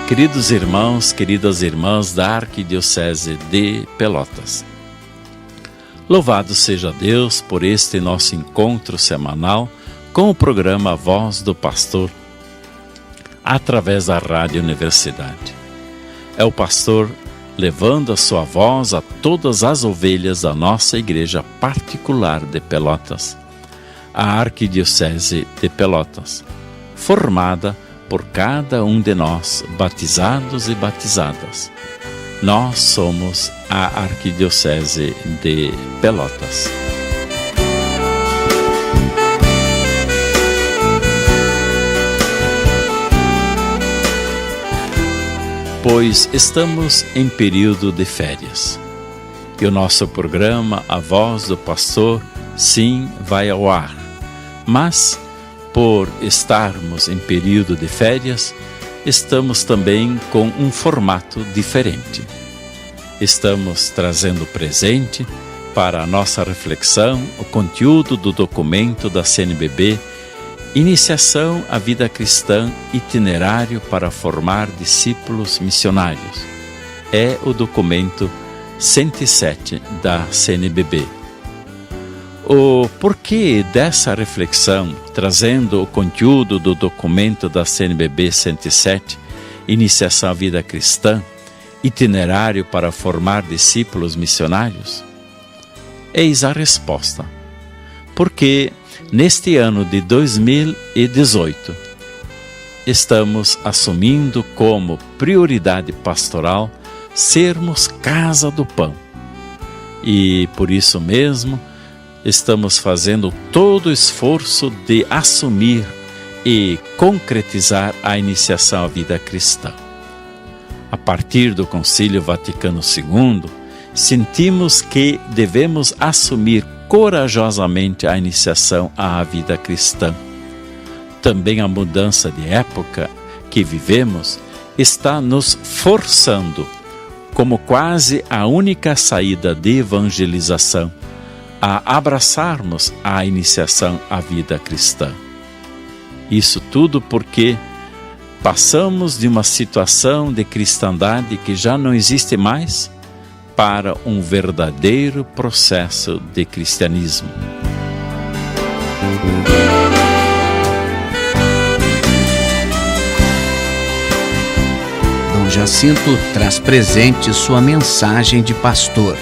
Queridos irmãos, queridas irmãs da Arquidiocese de Pelotas, louvado seja Deus por este nosso encontro semanal com o programa Voz do Pastor, através da Rádio Universidade. É o pastor levando a sua voz a todas as ovelhas da nossa igreja particular de Pelotas, a Arquidiocese de Pelotas, formada por cada um de nós, batizados e batizadas. Nós somos a Arquidiocese de Pelotas. Pois estamos em período de férias e o nosso programa A Voz do Pastor, sim, vai ao ar, mas por estarmos em período de férias, estamos também com um formato diferente. Estamos trazendo presente para a nossa reflexão o conteúdo do documento da CNBB, Iniciação à Vida Cristã, Itinerário para Formar Discípulos Missionários. É o documento 107 da CNBB. O porquê dessa reflexão, trazendo o conteúdo do documento da CNBB 107, Iniciação à Vida Cristã, Itinerário para Formar Discípulos Missionários? Eis a resposta. Porque neste ano de 2018, estamos assumindo como prioridade pastoral sermos Casa do Pão. E por isso mesmo, estamos fazendo todo o esforço de assumir e concretizar a iniciação à vida cristã. A partir do Concílio Vaticano II, sentimos que devemos assumir corajosamente a iniciação à vida cristã. Também a mudança de época que vivemos está nos forçando, como quase a única saída de evangelização, a abraçarmos a iniciação à vida cristã. Isso tudo porque passamos de uma situação de cristandade que já não existe mais para um verdadeiro processo de cristianismo. Dom Jacinto traz presente sua mensagem de pastor.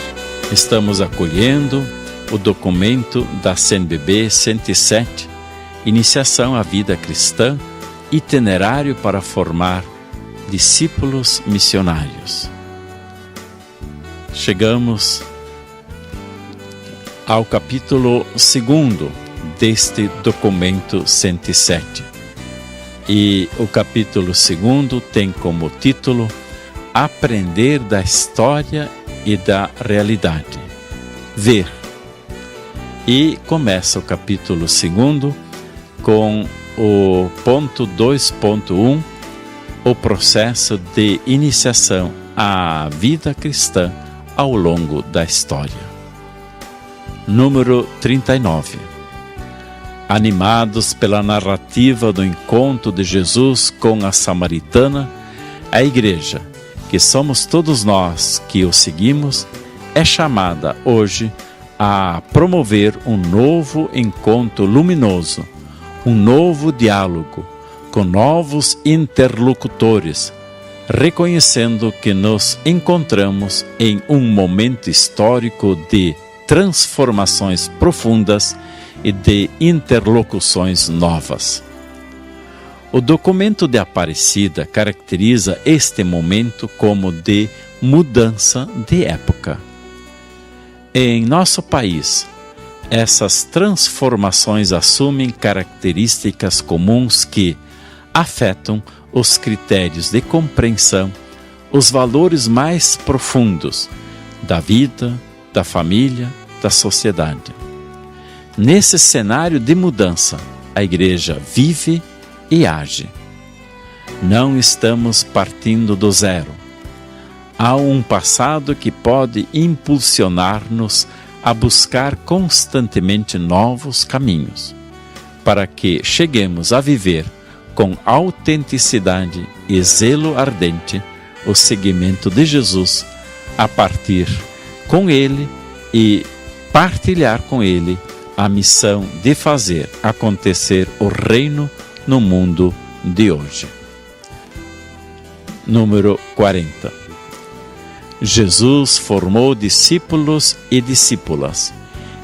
Estamos acolhendo o documento da CNBB 107, Iniciação à Vida Cristã, Itinerário para Formar Discípulos Missionários. Chegamos ao capítulo 2 deste documento 107. E o capítulo 2 tem como título Aprender da História e da Realidade. Ver. E começa o capítulo 2 com o ponto 2.1, o processo de iniciação à vida cristã ao longo da história. Número 39. Animados pela narrativa do encontro de Jesus com a samaritana, a igreja, que somos todos nós que o seguimos, é chamada hoje a promover um novo encontro luminoso, um novo diálogo com novos interlocutores, reconhecendo que nos encontramos em um momento histórico de transformações profundas e de interlocuções novas. O documento de Aparecida caracteriza este momento como de mudança de época. Em nosso país, essas transformações assumem características comuns que afetam os critérios de compreensão, os valores mais profundos da vida, da família, da sociedade. Nesse cenário de mudança, a Igreja vive e age. Não estamos partindo do zero. Há um passado que pode impulsionar-nos a buscar constantemente novos caminhos, para que cheguemos a viver com autenticidade e zelo ardente o seguimento de Jesus, a partir com Ele e partilhar com Ele a missão de fazer acontecer o reino no mundo de hoje. Número 40. Jesus formou discípulos e discípulas,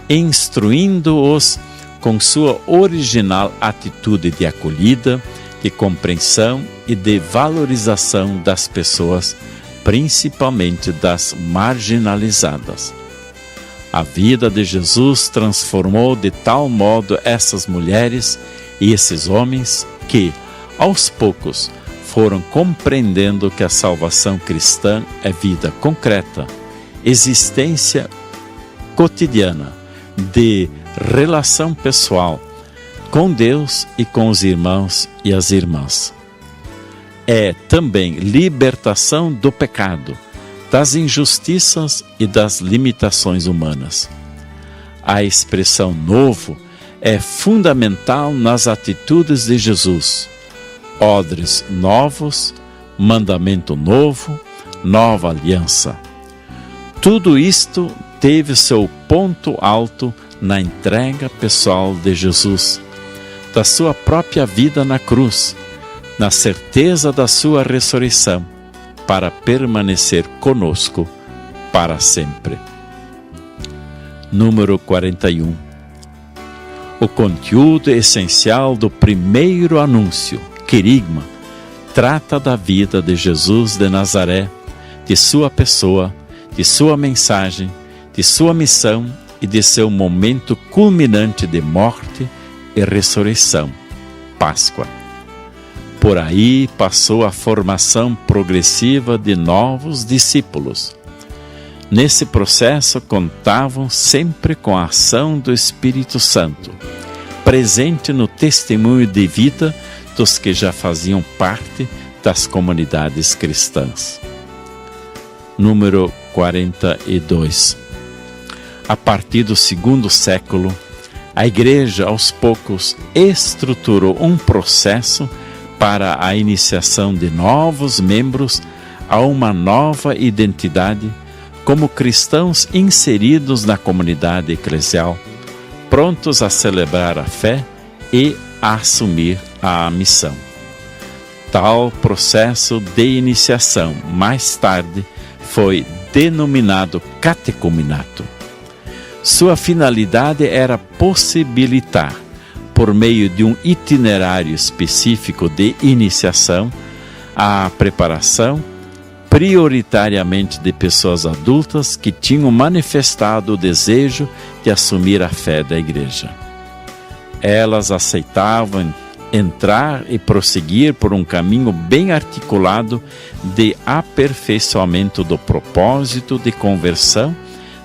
instruindo-os com sua original atitude de acolhida, de compreensão e de valorização das pessoas, principalmente das marginalizadas. A vida de Jesus transformou de tal modo essas mulheres e esses homens que, aos poucos, foram compreendendo que a salvação cristã é vida concreta, existência cotidiana, de relação pessoal com Deus e com os irmãos e as irmãs. É também libertação do pecado, das injustiças e das limitações humanas. A expressão novo é fundamental nas atitudes de Jesus. Odres novos, mandamento novo, nova aliança. Tudo isto teve seu ponto alto na entrega pessoal de Jesus, da sua própria vida na cruz, na certeza da sua ressurreição, para permanecer conosco para sempre. Número 41. O conteúdo essencial do primeiro anúncio, querigma, trata da vida de Jesus de Nazaré, de sua pessoa, de sua mensagem, de sua missão e de seu momento culminante de morte e ressurreição, Páscoa. Por aí passou a formação progressiva de novos discípulos. Nesse processo contavam sempre com a ação do Espírito Santo, presente no testemunho de vida dos que já faziam parte das comunidades cristãs. Número 42. A partir do segundo século, a Igreja aos poucos estruturou um processo para a iniciação de novos membros a uma nova identidade como cristãos inseridos na comunidade eclesial, prontos a celebrar a fé e a assumir a missão. Tal processo de iniciação, mais tarde, foi denominado catecumenato. Sua finalidade era possibilitar, por meio de um itinerário específico de iniciação, a preparação prioritariamente de pessoas adultas que tinham manifestado o desejo de assumir a fé da Igreja. Elas aceitavam entrar e prosseguir por um caminho bem articulado de aperfeiçoamento do propósito de conversão,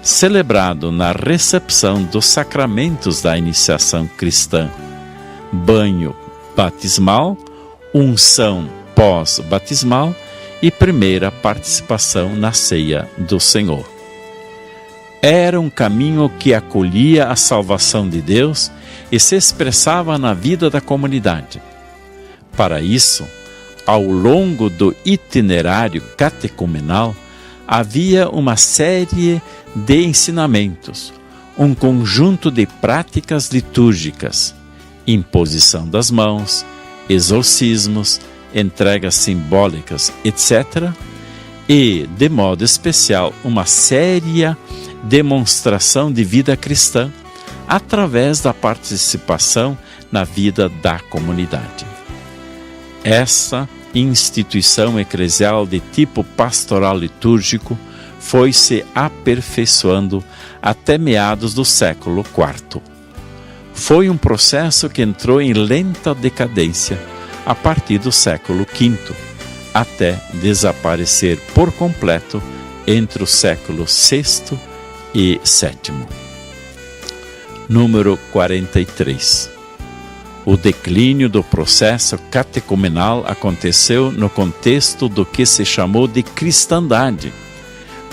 celebrado na recepção dos sacramentos da iniciação cristã: banho batismal, unção pós-batismal e primeira participação na ceia do Senhor. Era um caminho que acolhia a salvação de Deus e se expressava na vida da comunidade. Para isso, ao longo do itinerário catecumenal, havia uma série de ensinamentos, um conjunto de práticas litúrgicas, imposição das mãos, exorcismos, entregas simbólicas, etc., e, de modo especial, uma séria demonstração de vida cristã através da participação na vida da comunidade. Essa instituição eclesial de tipo pastoral litúrgico foi se aperfeiçoando até meados do século IV. Foi um processo que entrou em lenta decadência a partir do século V, até desaparecer por completo entre o século VI e VII. Número 43. O declínio do processo catecumenal aconteceu no contexto do que se chamou de cristandade,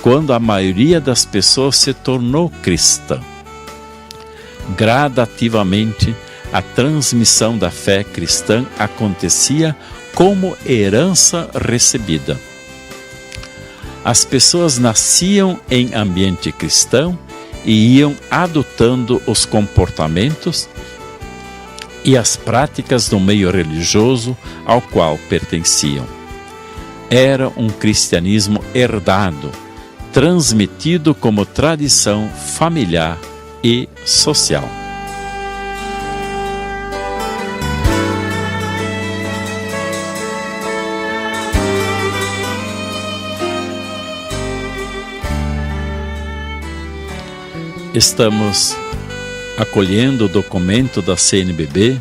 quando a maioria das pessoas se tornou cristã. Gradativamente, a transmissão da fé cristã acontecia como herança recebida. As pessoas nasciam em ambiente cristão e iam adotando os comportamentos e as práticas do meio religioso ao qual pertenciam. Era um cristianismo herdado, transmitido como tradição familiar e social. Estamos acolhendo o documento da CNBB,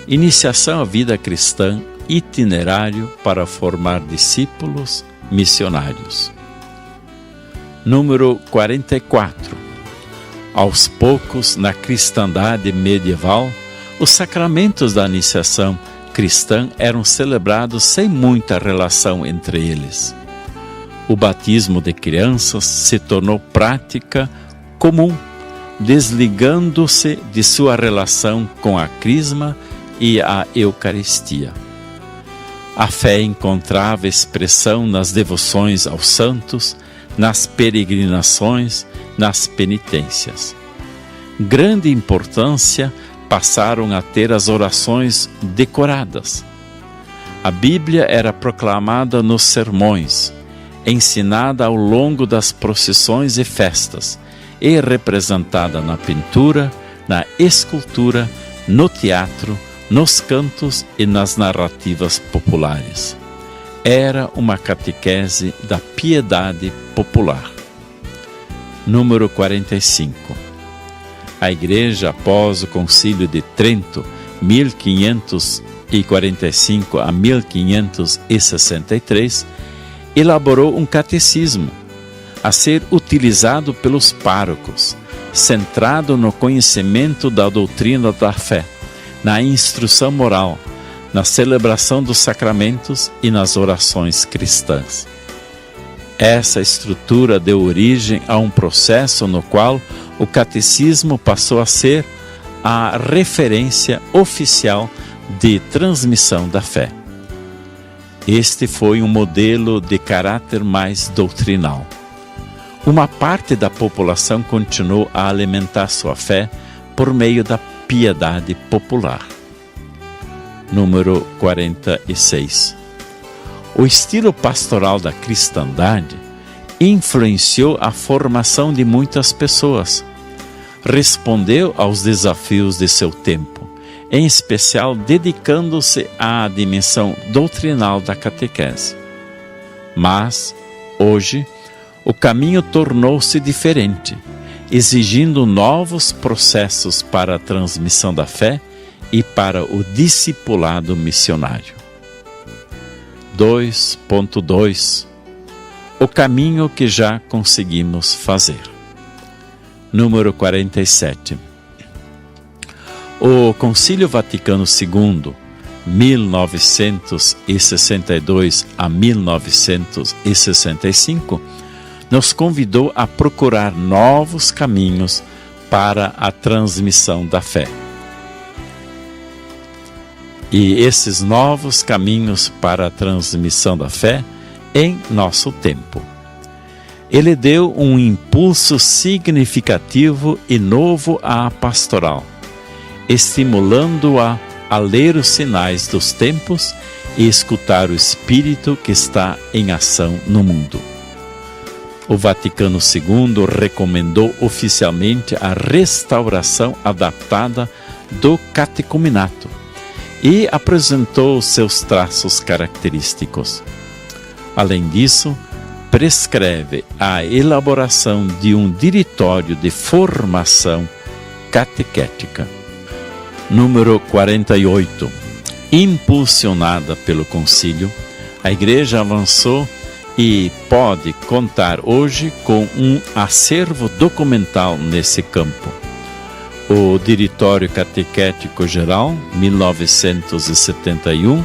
Iniciação à Vida Cristã, Itinerário para formar discípulos missionários. Número 44. Aos poucos, na cristandade medieval, os sacramentos da iniciação cristã eram celebrados sem muita relação entre eles. O batismo de crianças se tornou prática comum, desligando-se de sua relação com a crisma e a Eucaristia. A fé encontrava expressão nas devoções aos santos, nas peregrinações, nas penitências. Grande importância passaram a ter as orações decoradas. A Bíblia era proclamada nos sermões, ensinada ao longo das procissões e festas, e representada na pintura, na escultura, no teatro, nos cantos e nas narrativas populares. Era uma catequese da piedade popular. Número 45. A Igreja, após o Concílio de Trento, 1545 a 1563, elaborou um catecismo a ser utilizado pelos párocos, centrado no conhecimento da doutrina da fé, na instrução moral, na celebração dos sacramentos e nas orações cristãs. Essa estrutura deu origem a um processo no qual o catecismo passou a ser a referência oficial de transmissão da fé. Este foi um modelo de caráter mais doutrinal. Uma parte da população continuou a alimentar sua fé por meio da piedade popular. Número 46. O estilo pastoral da cristandade influenciou a formação de muitas pessoas. Respondeu aos desafios de seu tempo, em especial dedicando-se à dimensão doutrinal da catequese. Mas, hoje, o caminho tornou-se diferente, exigindo novos processos para a transmissão da fé e para o discipulado missionário. 2.2 O caminho que já conseguimos fazer. Número 47. O Concílio Vaticano II, 1962 a 1965, nos convidou a procurar novos caminhos para a transmissão da fé. E esses novos caminhos para a transmissão da fé em nosso tempo. Ele deu um impulso significativo e novo à pastoral, estimulando-a a ler os sinais dos tempos e escutar o Espírito que está em ação no mundo. O Vaticano II recomendou oficialmente a restauração adaptada do catecumenato e apresentou seus traços característicos. Além disso, prescreve a elaboração de um diretório de formação catequética. Número 48. Impulsionada pelo concílio, a Igreja avançou e pode contar hoje com um acervo documental nesse campo. O Diretório Catequético Geral, 1971,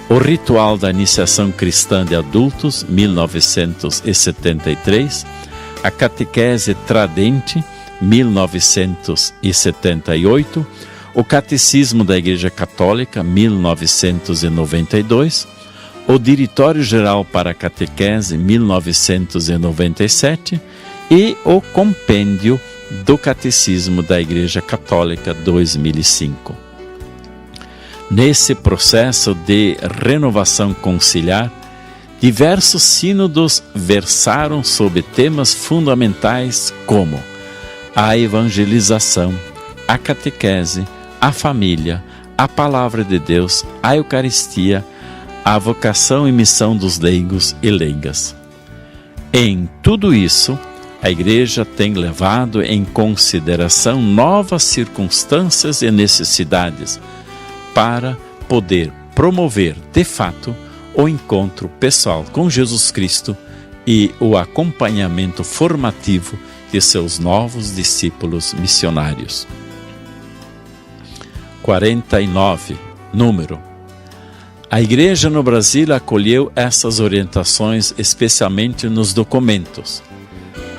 o Ritual da Iniciação Cristã de Adultos, 1973, a Catequese Tradente, 1978, o Catecismo da Igreja Católica, 1992, o Diretório Geral para a Catequese, 1997, e o Compêndio do Catecismo da Igreja Católica, 2005. Nesse processo de renovação conciliar, diversos sínodos versaram sobre temas fundamentais como a evangelização, a catequese, a família, a palavra de Deus, a Eucaristia, a vocação e missão dos leigos e leigas. Em tudo isso, a Igreja tem levado em consideração novas circunstâncias e necessidades para poder promover, de fato, o encontro pessoal com Jesus Cristo e o acompanhamento formativo de seus novos discípulos missionários. 49. Número. A Igreja no Brasil acolheu essas orientações especialmente nos documentos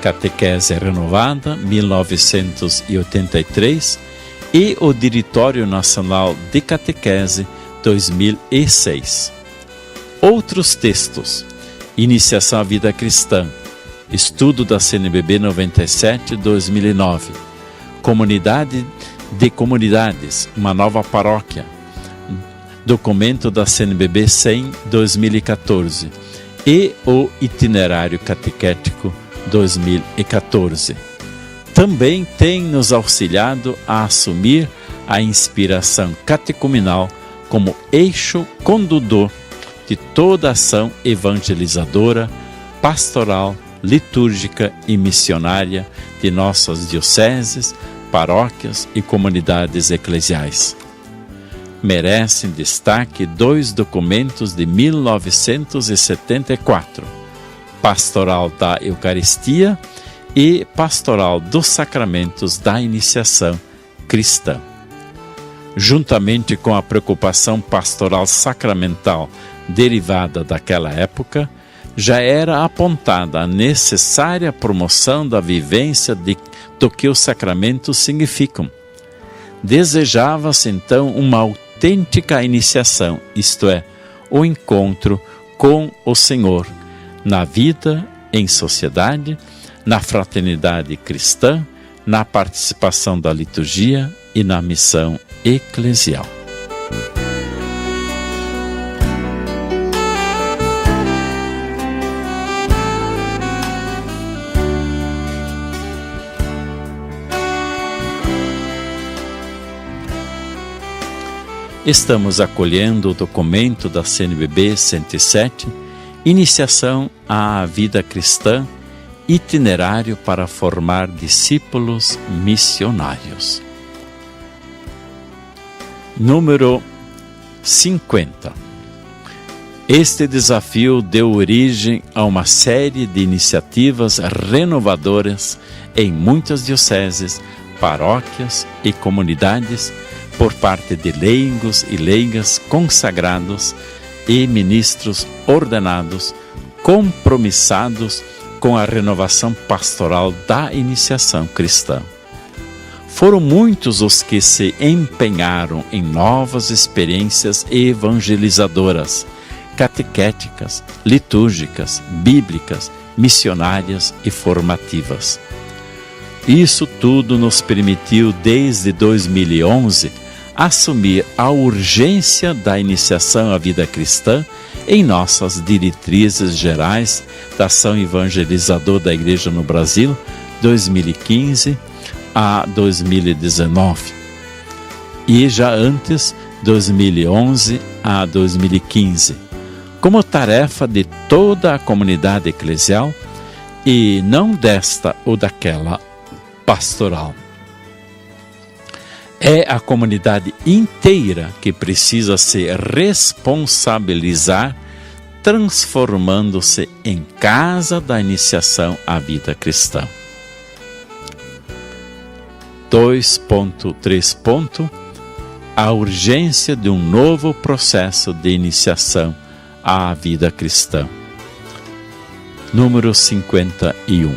Catequese Renovada, 1983, e o Diretório Nacional de Catequese, 2006. Outros textos: Iniciação à Vida Cristã, Estudo da CNBB 97, 2009, Comunidade de Comunidades, Uma Nova Paróquia, Documento da CNBB 100, 2014, e o Itinerário Catequético 2014. Também tem nos auxiliado a assumir a inspiração catecumenal como eixo condutor de toda ação evangelizadora, pastoral, litúrgica e missionária de nossas dioceses, paróquias e comunidades eclesiais. Merecem destaque dois documentos de 1974, Pastoral da Eucaristia e Pastoral dos Sacramentos da Iniciação Cristã. Juntamente com a preocupação pastoral sacramental derivada daquela época, já era apontada a necessária promoção da vivência do que os sacramentos significam. Desejava-se então uma autêntica iniciação, isto é, o encontro com o Senhor, na vida, em sociedade, na fraternidade cristã, na participação da liturgia e na missão eclesial. Estamos acolhendo o documento da CNBB 107, Iniciação à Vida Cristã, Itinerário para formar discípulos missionários. Número 50. Este desafio deu origem a uma série de iniciativas renovadoras em muitas dioceses, paróquias e comunidades por parte de leigos e leigas consagrados e ministros ordenados, compromissados com a renovação pastoral da iniciação cristã. Foram muitos os que se empenharam em novas experiências evangelizadoras, catequéticas, litúrgicas, bíblicas, missionárias e formativas. Isso tudo nos permitiu, desde 2011, assumir a urgência da iniciação à vida cristã em nossas diretrizes gerais da ação evangelizadora da Igreja no Brasil, 2015 a 2019. E já antes, 2011 a 2015, como tarefa de toda a comunidade eclesial e não desta ou daquela pastoral. É a comunidade inteira que precisa se responsabilizar, transformando-se em casa da iniciação à vida cristã. 2.3. A urgência de um novo processo de iniciação à vida cristã. Número 51.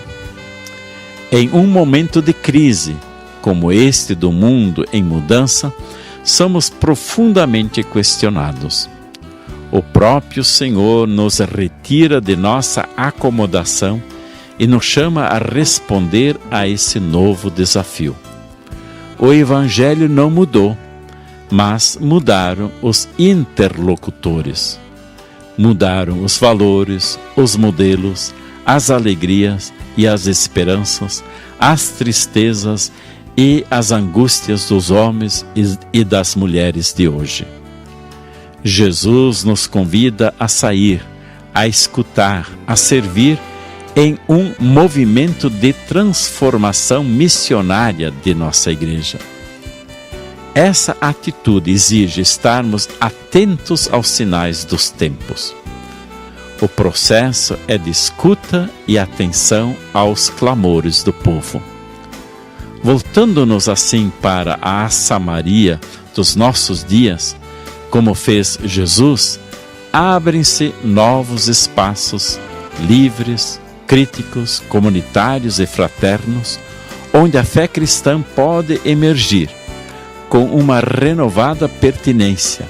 Em um momento de crise, como este do mundo em mudança, somos profundamente questionados. O próprio Senhor nos retira de nossa acomodação e nos chama a responder a esse novo desafio. O Evangelho não mudou, mas mudaram os interlocutores. Mudaram os valores, os modelos, as alegrias e as esperanças, as tristezas e as angústias dos homens e das mulheres de hoje. Jesus nos convida a sair, a escutar, a servir em um movimento de transformação missionária de nossa igreja. Essa atitude exige estarmos atentos aos sinais dos tempos. O processo é de escuta e atenção aos clamores do povo. Voltando-nos assim para a Samaria dos nossos dias, como fez Jesus, abrem-se novos espaços livres, críticos, comunitários e fraternos, onde a fé cristã pode emergir com uma renovada pertinência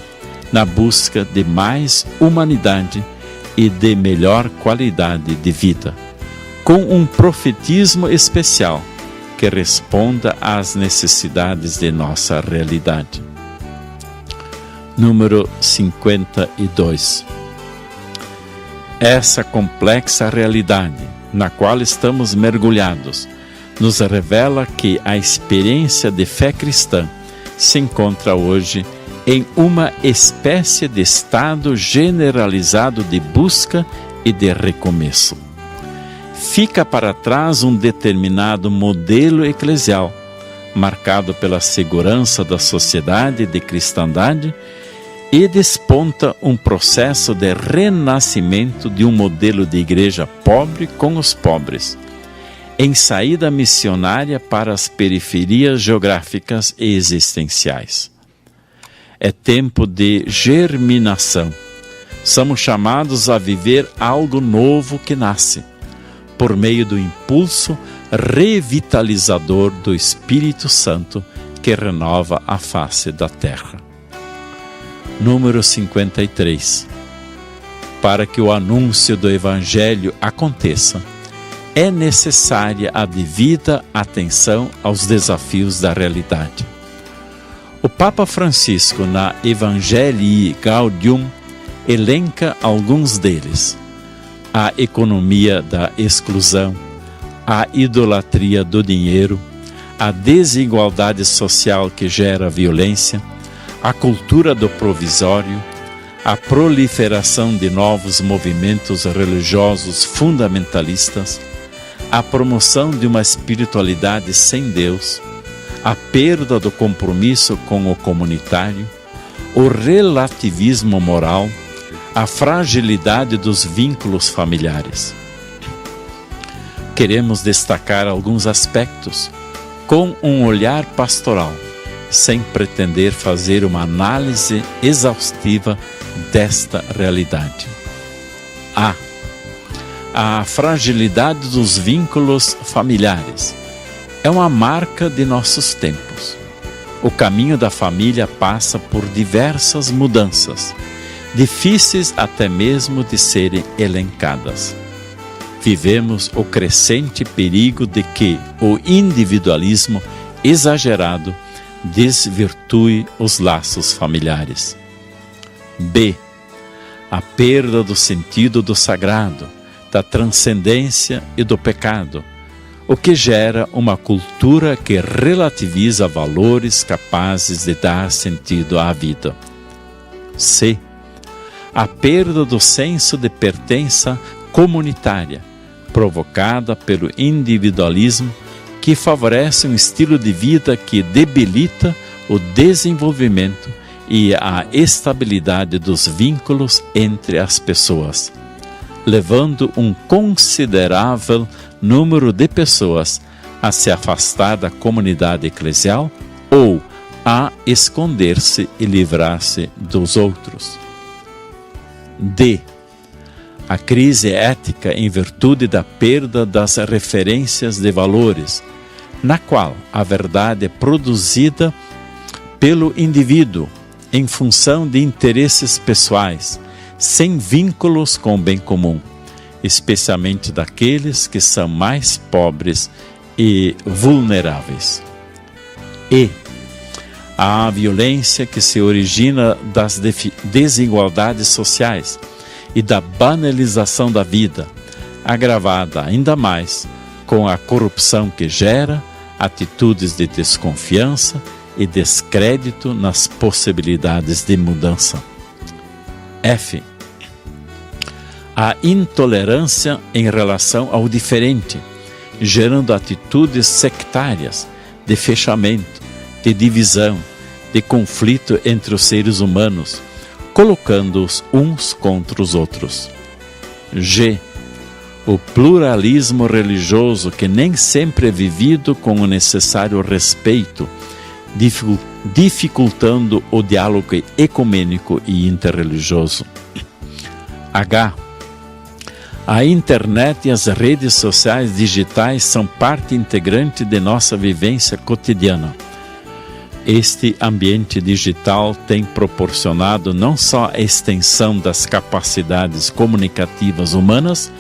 na busca de mais humanidade e de melhor qualidade de vida, com um profetismo especial que responda às necessidades de nossa realidade. Número 52. Essa complexa realidade na qual estamos mergulhados nos revela que a experiência de fé cristã se encontra hoje em uma espécie de estado generalizado de busca e de recomeço. Fica para trás um determinado modelo eclesial, marcado pela segurança da sociedade de cristandade, e desponta um processo de renascimento de um modelo de igreja pobre com os pobres, em saída missionária para as periferias geográficas e existenciais. É tempo de germinação. Somos chamados a viver algo novo que nasce, por meio do impulso revitalizador do Espírito Santo que renova a face da terra. Número 53. Para que o anúncio do Evangelho aconteça, é necessária a devida atenção aos desafios da realidade. O Papa Francisco, na Evangelii Gaudium, elenca alguns deles: a economia da exclusão, a idolatria do dinheiro, a desigualdade social que gera violência, a cultura do provisório, a proliferação de novos movimentos religiosos fundamentalistas, a promoção de uma espiritualidade sem Deus, a perda do compromisso com o comunitário, o relativismo moral, a fragilidade dos vínculos familiares. Queremos destacar alguns aspectos com um olhar pastoral, sem pretender fazer uma análise exaustiva desta realidade. A fragilidade dos vínculos familiares é uma marca de nossos tempos. O caminho da família passa por diversas mudanças, difíceis até mesmo de serem elencadas. Vivemos o crescente perigo de que o individualismo exagerado desvirtue os laços familiares. A perda do sentido do sagrado, da transcendência e do pecado, o que gera uma cultura que relativiza valores capazes de dar sentido à vida. A perda do senso de pertença comunitária, provocada pelo individualismo, que favorece um estilo de vida que debilita o desenvolvimento e a estabilidade dos vínculos entre as pessoas, levando um considerável número de pessoas a se afastar da comunidade eclesial ou a esconder-se e livrar-se dos outros. A crise ética em virtude da perda das referências de valores, na qual a verdade é produzida pelo indivíduo em função de interesses pessoais, sem vínculos com o bem comum, especialmente daqueles que são mais pobres e vulneráveis. E a violência que se origina das desigualdades sociais e da banalização da vida, agravada ainda mais com a corrupção que gera atitudes de desconfiança e descrédito nas possibilidades de mudança. F. A intolerância em relação ao diferente, gerando atitudes sectárias, de fechamento, de divisão, de conflito entre os seres humanos, colocando-os uns contra os outros. G. O pluralismo religioso que nem sempre é vivido com o necessário respeito, dificultando o diálogo ecumênico e interreligioso. H. A internet e as redes sociais digitais são parte integrante de nossa vivência cotidiana. Este ambiente digital tem proporcionado não só a extensão das capacidades comunicativas humanas,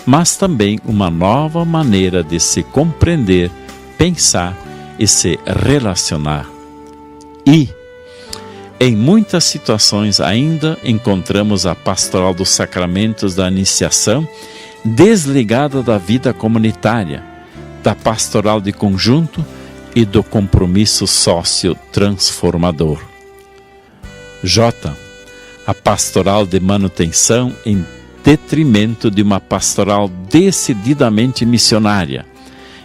mas também uma nova maneira de se compreender, pensar e se relacionar. E, em muitas situações ainda, encontramos a pastoral dos sacramentos da iniciação desligada da vida comunitária, da pastoral de conjunto e do compromisso sócio-transformador. J. A pastoral de manutenção em detrimento de uma pastoral decididamente missionária,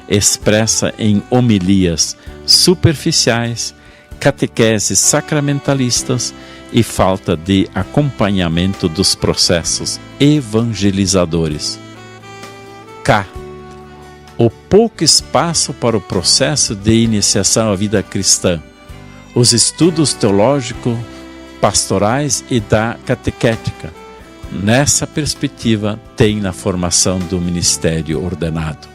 expressa em homilias superficiais, catequeses sacramentalistas e falta de acompanhamento dos processos evangelizadores. K. O pouco espaço para o processo de iniciação à vida cristã, os estudos teológicos, pastorais e da catequética. Nessa perspectiva, tem na formação do ministério ordenado.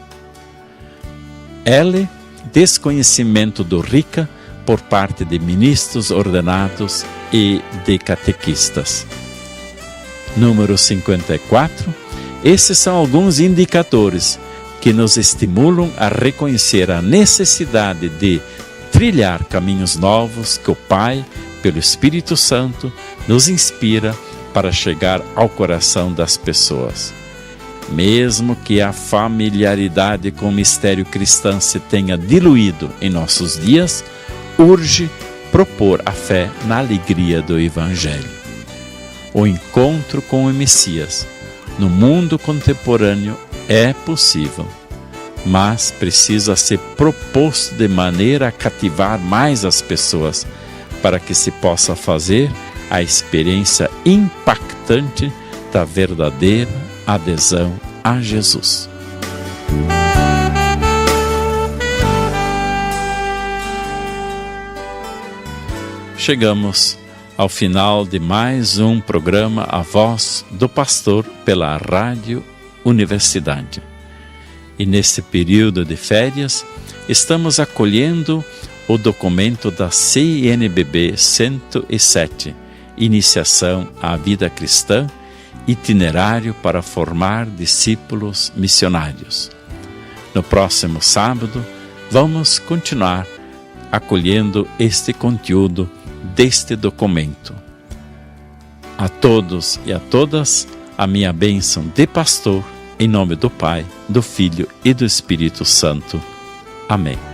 L. Desconhecimento do RICA por parte de ministros ordenados e de catequistas. Número 54. Esses são alguns indicadores que nos estimulam a reconhecer a necessidade de trilhar caminhos novos que o Pai, pelo Espírito Santo, nos inspira para chegar ao coração das pessoas. Mesmo que a familiaridade com o mistério cristão se tenha diluído em nossos dias, urge propor a fé na alegria do Evangelho. O encontro com o Messias no mundo contemporâneo é possível, mas precisa ser proposto de maneira a cativar mais as pessoas, para que se possa fazer a experiência impactante da verdadeira adesão a Jesus. Chegamos ao final de mais um programa A Voz do Pastor pela Rádio Universidade. E nesse período de férias, estamos acolhendo o documento da CNBB 107, Iniciação à Vida Cristã, Itinerário para formar discípulos missionários. No próximo sábado, vamos continuar acolhendo este conteúdo deste documento. A todos e a todas, a minha bênção de pastor, em nome do Pai, do Filho e do Espírito Santo. Amém.